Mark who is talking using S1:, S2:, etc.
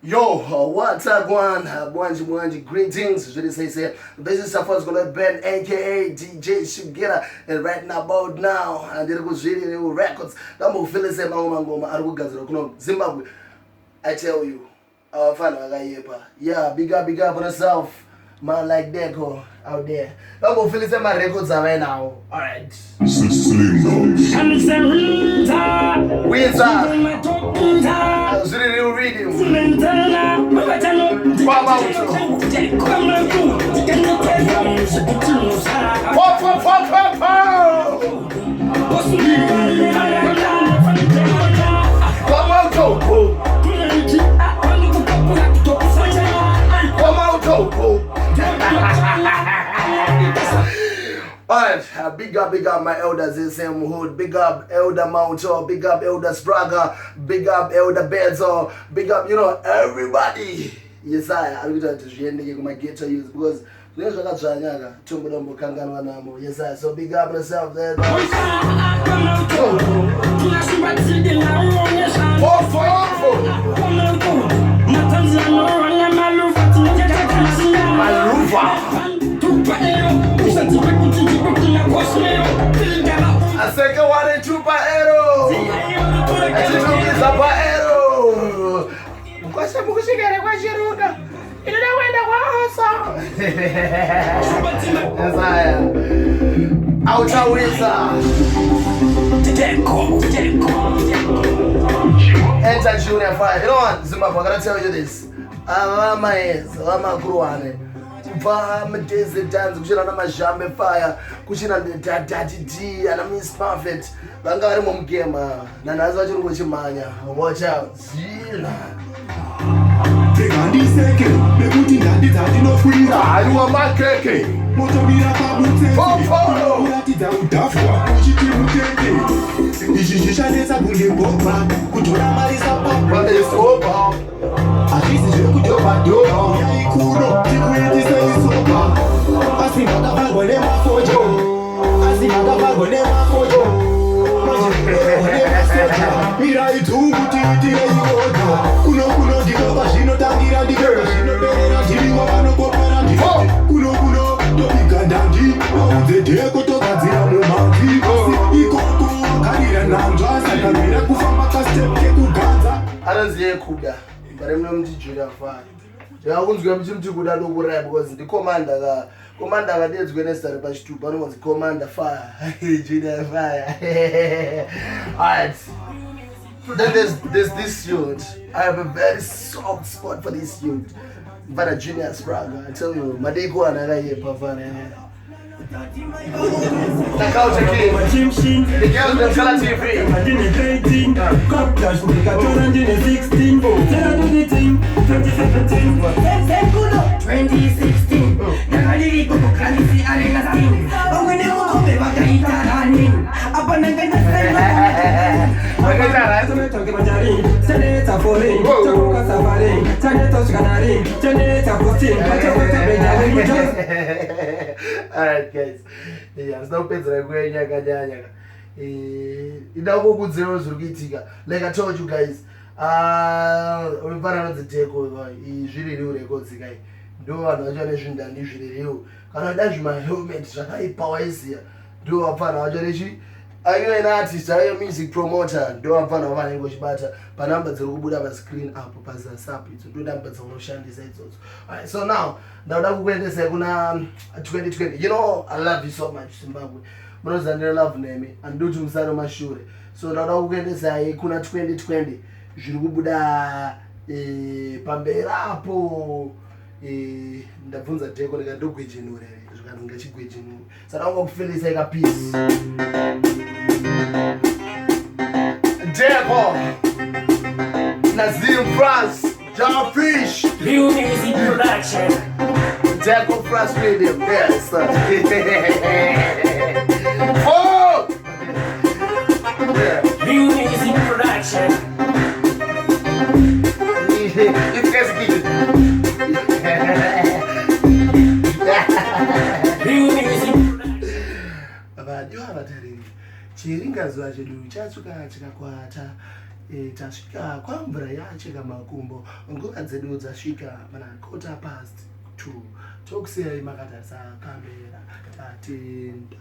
S1: Yo, what's up, one? Mwanji, greetings. Really say, this is Safa's gonna Ben, aka DJ Shugera, and right now, about now, and there goes really new records. Namu feel say Mangoma, Arugazro, Zimbabwe. I tell you, our fan, yeah, big up on yourself. Man like Deco out there. Namu feel say my records are right now. Alright. Where's up? I was really reading. Alright, big up my elders in same hood. Big up Elder Mounto, big up Elder Spraga, big up Elder Bedzo, big up, everybody. Yes, I'm going to my get to use because there's a lot of Tumbo Kangana Namo. Yes, so big up yourself there. A second one and two paero. Enter Junior 5. You know what, Zimbabwe, I'm gonna tell you this. I'm a Kuruane. Daisy dance, kuchina na majambe fire, kuchina daddy D, and I Miss Perfect. Bangari mumgema, na nazo chirungu chimanya. Watch out, zina.
S2: Tegandi seke, bekuti ndadi no kwira.
S1: Ayuwa makeke.
S2: Motobira pabute.
S1: Popolo.
S2: Urati da udafwa, kuchiti muteke. Ijijisha nesa bunge boba, kutora marisa papa.
S1: Brother is over.
S2: Ashisi je kujoba doba. Ya ikuro, tikweti se isoba. Asimaka bagole mafojo. Asimaka bagole mafojo. Mira itungu titire igoda. Kuno digoba shino tangira digoba shino berera diriwa bano kopera digoba. Kuno dobiga dandi. Mauze deko tokazira mumangi. Ikoko karira nandwa sakamira kufamba kastep kuganza.
S1: Araziye kuda. Bare mno mtijira fire. Yakunzwe mti kuda lokuraya because the commander kadedzwe necessary pa chitupa anonzi commander fire. Junior fire. Alright. Then there's this youth. I have a very soft spot for this youth. But a Junior Spraga. I tell you, Madeko anagaye pavane. The culture king. The girls from Color TV. 2016. Alright guys, sinopedzera kunyanya idakukudzero zvirikuitika. Like I told you guys, ulipanano dziteko zviririo records kai ndo vanhu vacho nezvindandi zviririo kana da zvimahelmet zvakaipawaisiya ndo vapfana vacho nechi aive neartist aive music promoter ndo vapfana vavanenge vachibata panamba dziri kubuda pascreen apo pazasap idzo ndo namba dzaunoshandisa idzodzo. Alright, so now ndauda kukuendesai kuna 2020. I love you so much Zimbabwe. Munoziva ndine love nemi handoti musare mashure. So ndauda kukuendesai kuna 2020 zviri kubuda pamberi apo. Ndabvunza Deko ndikandogwejenura zvikanhu ngachigwejenura saka ungakufilisa ikapisi Deko Nazim France Jarfish
S3: Real Music Production
S1: Deko France Radio. Yes. Oh!
S3: Real Music Production
S1: You guys get it.
S3: Real Music
S1: Abadyo abatariri chiringa zuwa chedu chatsuka chikakwata tasvika kwamvura yacheka makumbo nguva dzedu dzasvika mana 2:15 tokusiyai makatarisa kamera tatenda.